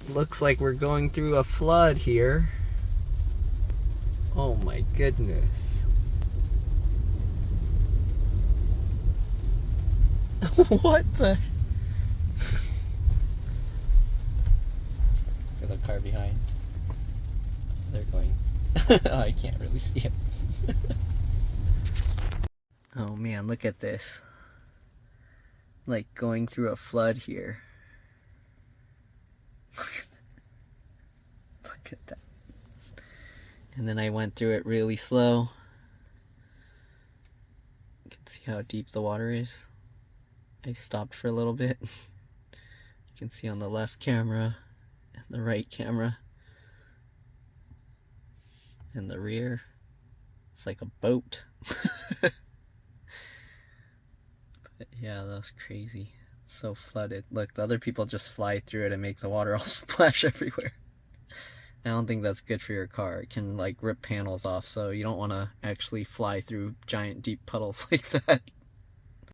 Looks like we're going through a flood here. Oh my goodness. What the? For the car behind. They're going. Oh, I can't really see it. Oh man, look at this. Like going through a flood here. Look at that. And then I went through it really slow. You can see how deep the water is. I stopped for a little bit. You can see on the left camera and the right camera and the rear. It's like a boat. But yeah, that was crazy. It's so flooded. Look, the other people just fly through it and make the water all splash everywhere. I don't think that's good for your car. It can like rip panels off, so you don't want to actually fly through giant deep puddles like that.